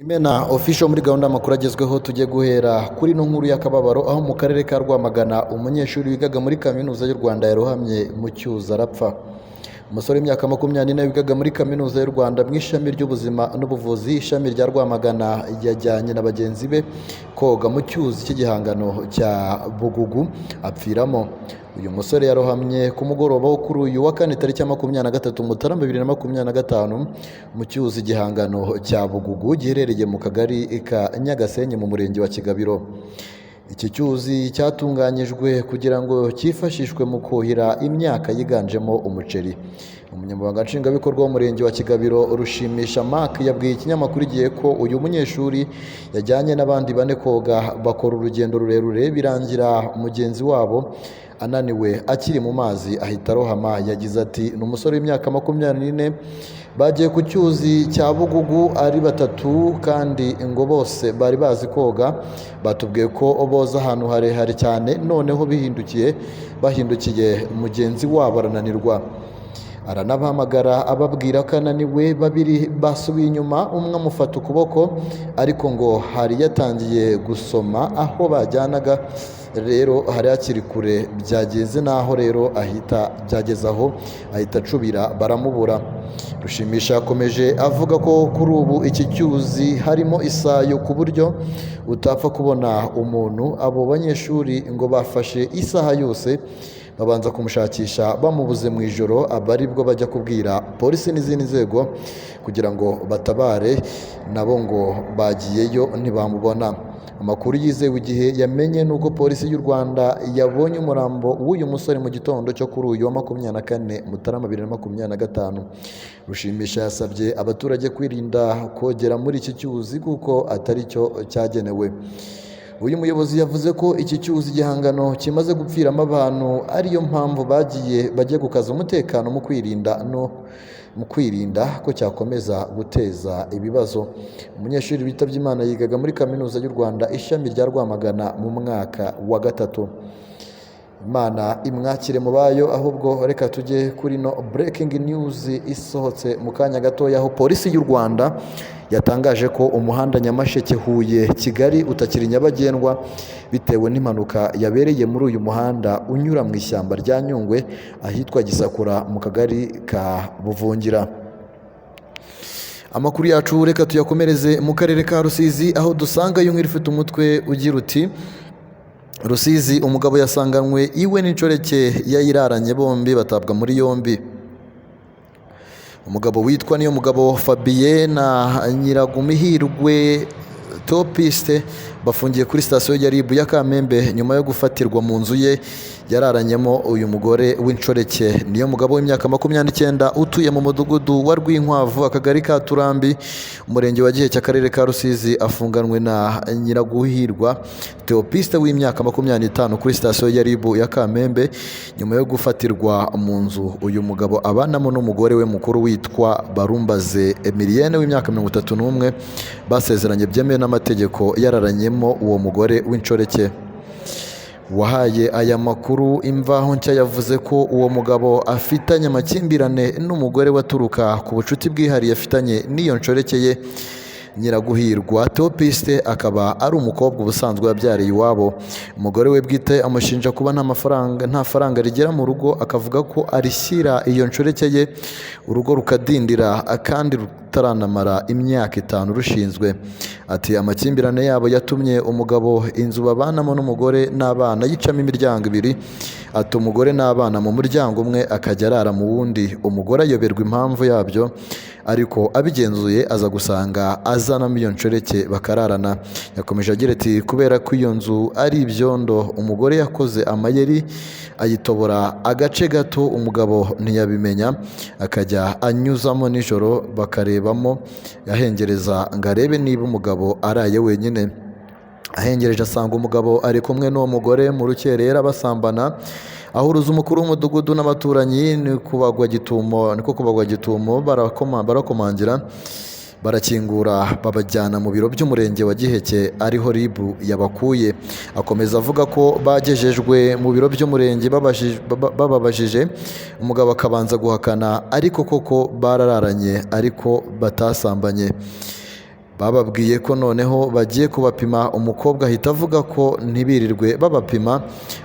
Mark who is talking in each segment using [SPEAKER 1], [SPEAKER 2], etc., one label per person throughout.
[SPEAKER 1] Imena official muri gahunda y'amakuru agezweho tugiye guhera kuri no nkuru y'akababaro aho mu karere ka Rwamagana umunyeshuri wigaga muri kaminuza y'u Rwanda yarohamye mu cyuzi arapfa. Umusore w'imyaka 24 wigaga muri kaminuza y'u Rwanda mu ishami ry'ubuzima n'ubuvuzi ishami rya Rwamagana yajyanye na bagenzi be koga mu cyuzi cy'igihangano cya Bugugu apfiramo. Uyu musore yarohamye ku mugoroba wo kuri uyu wa kane tariki 23 Mutarama 2025 mu cyuzi igihangano cya Bugugu giherereye mu kagari ka Nyagasenyi mu murenge wa Kigabiro. Iki cyuzi cyatunganyijwe kugira ngo cyifashishwe mu kuhira imyaka yiganjemo umuceri. Umunyamabanga nshingwabikorwa w'umurenge wa Kigabiro Rushimisha Mark yabwiye ikinyamakuru Igihe ko uyu munyeshuri yajyanye n'abandi bane koga bakora urugendo rurerure birangira mugenzi wabo ananiwe akiri mu mazi ahita arohama. Yagize ati ni umusore w'imyaka 24 bagiye ku cyuzi cya Bugugu ari batatu kandi ngo bose bari bazi koga, batubwiye ko boza ahantu harehare cyane noneho bahindukiye mugenzi wabo arananirwa aranabahamagara ababwira ko ananiwe. Babiri basubiye inyuma, umwe amufata ukuboko ariko ngo hari yatangiye gusoma aho bajyanaga rero hari hakiri kure byageze naho rero byageze aho ahita acubira baramubura. Rushimisha yakomeje avuga ko kuri ubu iki cyuzi harimo isayo ku buryo utapfa kubona umuntu. Abo banyeshuri ngo bafashe isaha yose babanza kumushakisha bamubuze mu ijoro, abari bwo bajya kubwira polisi n'izindi nzego kugira ngo batabare, nabo ngo bagiyeyo ntibamubona. Amakuru yizewe Igihe yamenye nuko polisi y'u Rwanda yabonye umurambo w'uyu musore mu gitondo cyo kuri uyu wa 24 Mutarama 2025. Rushimisha yasabye abaturage kwirinda kogera muri iki cyuzi kuko atari cyo cyagenewe. Uyu muyobozi yavuze ko iki cyuzi igihangano kimaze gupfiramo abantu ariyo mpamvu bagiye gukaza umutekano mu kwirinda ko cyakomeza guteza ibibazo. Umunyeshuri witabye Imana yigaga muri kaminuza y'u Rwanda ishami rya Rwamagana mu mwaka wa 3. Imana imwakire mu bayo. Ahubwo reka tujye kuri no breaking news isohotse mu kanya gatoya aho polisi y'u Rwanda yatangaje ko umuhanda Nyamasheke Huye Kigali utakiri nyabagendwa bitewe n'impanuka yabereye muri uyu muhanda unyura mu ishyamba rya Nyungwe ahitwa Gisakura mu kagari ka Buvungira. Amakuru yacu reka tuyakomereze mu karere ka Rusizi aho dusanga inkuru ifite umutwe ugira uti Rusizi umugabo yasanganywe iwe n'inshoreke yayiraranye bombi batabwa muri yombi. Umugabo witwa Niyomugabo Fabien na Nyiragumihirwe Topiste bafungiye kuri sitasiyo ya RIB ya Kamembe nyuma yo gufatirwa mu nzu ye yararanyemo uyu mugore w'inshoreke. Niyomugabo w'imyaka 29 utuye mu mudugudu wa Rwinkwavu akagari ka Turambi umurenge wa Gihe cy'akarere ka Rusizi afunganwe na Nyiraguhirwa Topiste w'imyaka 25 kuri sitasiyo ya RIB ya Kamembe nyuma yo gufatirwa mu nzu uyu mugabo abanamo n'umugore we mukuru witwa Barumbaze Emilienne w'imyaka 31 basezeranye byemewe n'amategeko yararanyemo uwo mugore w'inshoreke. Wahaye aya makuru Imvaho Nshya yavuze ko uwo mugabo afitanye amakimbirane n'umugore waturuka ku bucuti bwihariye afitanye n'iyo nshoreke ye Nyiraguhirwa Topiste akaba ari umukobwa ubusanzwe yabyariye iwabo. Umugore we bwite amushinja kuba nta faranga rigera mu rugo, akavuga ko arishyira iyo nshoreke ye urugo rukadindira kandi rutaranamara imyaka 5 rushinzwe. Ati amakimbirane yabo yatumye umugabo inzu babanamo n'umugore n'abana yicamo imiryango ibiri, ati umugore n'abana mu muryango umwe akajya arara mu wundi. Umugore ayoberwa impamvu yabyo ariko abigenzuye aza gusanga azanamo iyo nshoreke bakararana. Yakomeje agira ati kubera ko iyo nzu ari ibyondo umugore yakoze amayeri ayitobora agace gato, umugabo ntiyabimenya akajya anyuzamo nijoro bakarebamo yahengereza ngo arebe niba umugabo araye wenyine. Ahengereje asanga umugabo ari kumwe n'uwo mugore mu rukerera basambana. Ahuruza umukuru w'umudugudu n'abaturanyi niko kubagwa gitumo barakomangira barakingura babajyana mu biro by'umurenge wa Giheke ariho RIB yabakuye. Akomeza avuga ko bagejejwe mu biro by'umurenge bababajije umugabo akabanza guhakana ariko koko barararanye ariko batasambanye. bababwiye ko noneho bagiye kubapima. Umukobwa ahita avuga ko ntibirirwe babapima,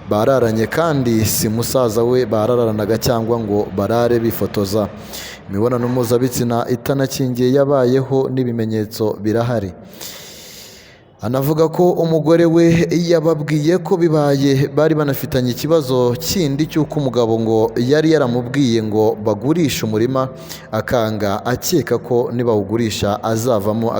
[SPEAKER 1] bararanye kandi si musaza we bararanaga cyangwa ngo barare bifotoza. Imibonano mpuzabitsina itanakingiye yabayeho n'ibimenyetso birahari. Anavuga ko umugore we yababwiye ko bibaye bari banafitanye ikibazo kindi cy'uko umugabo ngo yari yaramubwiye ngo bagurishe umurima, akanga akeka ko nibawugurisha azavamo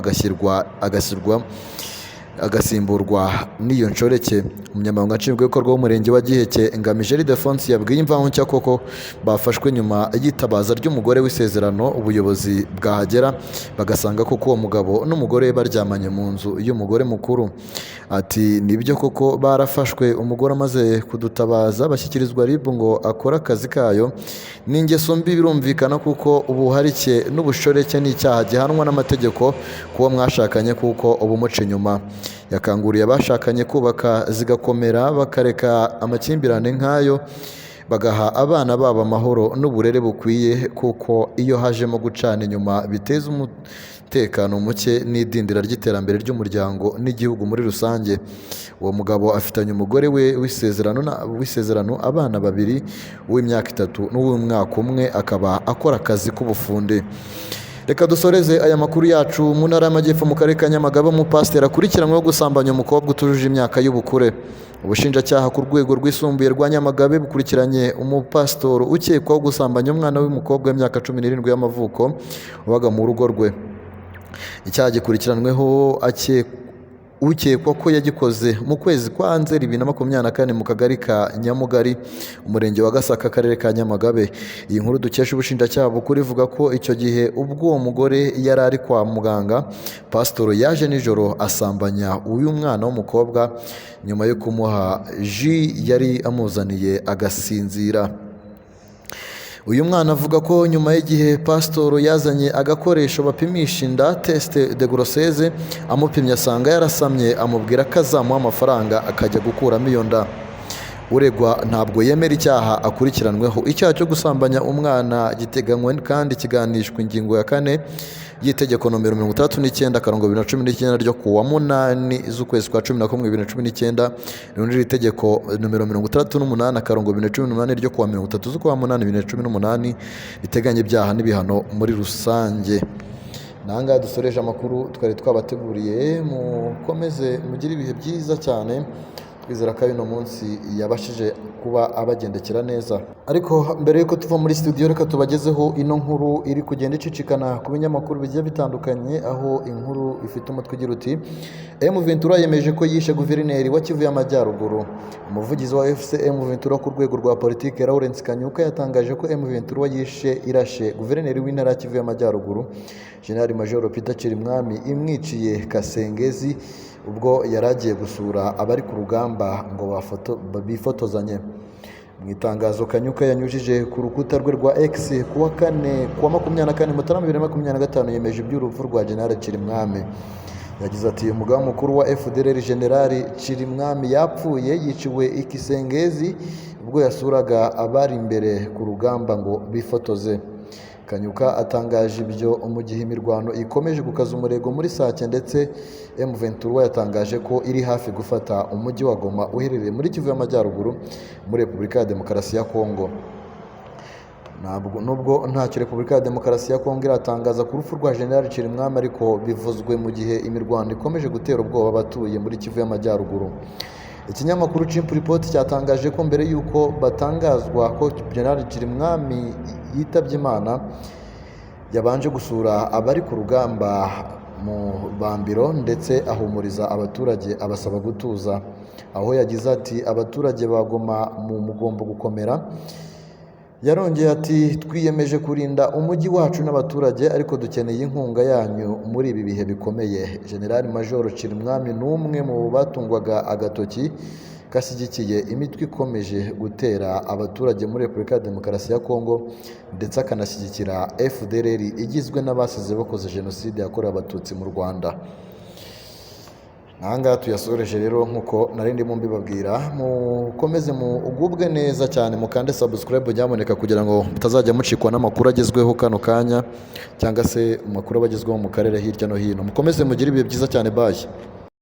[SPEAKER 1] agasimburwa n'iyo nshoreke. Umunyamabanga nshingwabikorwa w'umurenge wa Giheke Ngamije Ildefonse yabwiye Imvaho Nshya koko bafashwe nyuma y'itabaza ry'umugore w'isezerano ubuyobozi bwahagera bagasanga koko uwo mugabo n'umugore we baryamanye mu nzu y'umugore mukuru. Ati nibyo koko barafashwe, umugore amaze kudutabaza bashyikirizwa RIB ngo akore akazi kayo. Ni ingeso mbi birumvikana kuko ubuharike n'ubushoreke ni icyaha gihanwa n'amategeko kuwo mwashakanye kuko ubumuca inyuma. Yakanguriye abashakanye kubaka zigakomera bakareka amakimbirane nk'ayo, bagaha abana babo amahoro n'uburere bukwiye kuko iyo hajemo gucana inyuma biteza umutekano muke n'idindira ry'iterambere ry'umuryango n'igihugu muri rusange. Uwo mugabo afitanye umugore we w'isezerano abana babiri, uw'imyaka 3 n'uw'umwaka 1, akaba akora akazi k'ubufundi. Reka dusoreze aya makuru yacu mu ntara y'Amajyepfo mu karere ka Nyamagabe. Umupasiteri akurikiranyweho gusambanya umukobwa utujuje imyaka y'ubukure. Ubushinjacyaha ku rwego rwisumbuye rwa Nyamagabe bukurikiranye umupasitori ukekwaho gusambanya umwana w'umukobwa w'imyaka 17 y'amavuko wabaga mu rugo rwe. Icyaha gikurikiranweho ukekwa ko yagikoze mu kwezi kwa Nzeri 2024 mu kagari ka Nyamugari, umurenge wa Gasaka, akarere ka Nyamagabe. Iyi nkuru dukesha ubushinjacyaha bukuru ivuga ko icyo gihe ubwo uwo mugore yari ari kwa muganga, pasitoro yaje nijoro asambanya uyu mwana w'umukobwa nyuma yo kumuha ji yari amuzaniye agasinzira. Uyu mwana avuga ko nyuma y'igihe pasitoro yazanye agakoresho bapimisha inda test de grossesse, amupimye asanga yarasamye, amubwira ko azamuha amafaranga akajya gukuramo iyo nda. Uregwa ntabwo yemera icyaha akurikiranweho. Icyaha cyo gusambanya umwana giteganywa kandi kiganishwa ingingo ya 4 y'itegeko nomero 39/2019 ryo kuwa 8 z'ukwezi kwa 11 2019, n'iri tegeko nomero 38/2018 ryo kuwa 30 z'ukwa 8 2018 biteganya ibyaha n'ibihano muri rusange. Nanga dusoreje amakuru twari twabateguriye, mukomeze mugire ibihe byiza cyane. Twizera ko uno munsi yabashije kuba abagendekera neza. Ariko mbere yuko tuva muri studio, reka tubagezeho ino nkuru iri kugenda icicikana ku binyamakuru bigiye bitandukanye, aho inkuru ifite umutwe ugira uti M23 yemeje ko yishe guverineri wa Kivu y'Amajyaruguru. Umuvugizi wa FC M23 ku rwego rwa politike Lawrence Kanyuka yatangaje ko M23 irashe guverineri w'intara ya Kivu y'Amajyaruguru General Major Peter Chirimwami imwiciye Kasengezi ubwo yaragiye gusura abari ku rugamba ngo bifotozanye. Mu itangazo Kanyuka yanyujije ku rukuta rwe rwa X kuwa 24 Mutarama 2025 yemeje iby'urupfu rwa General Chirimwami. Yagize ati umugaba mukuru wa FDLR General Chirimwami yapfuye yiciwe ikisengezi ubwo yasuraga abari imbere ku rugamba ngo bifotoze. Kanyuka atangaje ibyo mu gihe imirwano ikomeje gukaza umurego muri Sake, ndetse M23 yatangaje ko iri hafi gufata umujyi wa Goma uherereye muri Kivu y'Amajyaruguru muri Repubulika ya Demokarasi ya Kongo. Nubwo ntacyo Repubulika ya Demokarasi ya Kongo iratangaza ku rupfu rwa General Chirimwami, ariko bivuzwe mu gihe imirwano ikomeje gutera ubwoba abatuye muri Kivu y'Amajyaruguru. Ikinyamakuru Chimp Report cyatangaje ko mbere y'uko batangazwa ko General Chirimwami yitabye Imana, yabanje gusura abari ku rugamba mu Bambiro ndetse ahumuriza abaturage abasaba gutuza, aho yagize ati abaturage bagoma mu mugombo gukomera. Yarongeye ati twiyemeje kurinda umujyi wacu n'abaturage, ariko dukeneye inkunga yanyu muri ibi bihe bikomeye. General Major Chirimwami n'umwe mu batungwaga agatoki kashyigikiye imitwe ikomeje gutera abaturage muri Repubulika ya Demokarasi ya Kongo, ndetse akanashyigikira FDLR igizwe n'abasize bakoze jenoside yakorewe abatutsi mu Rwanda. ahangaha tuyasoreje rero nk'uko nari ndimo mbibabwira, mukomeze mugubwe neza cyane, mukande subscribe nyamuneka kugira ngo mutazajya mucikwa n'amakuru agezweho kano kanya cyangwa se amakuru aba agezweho mu karere hirya no hino. Mukomeze mugire ibihe byiza cyane, bye.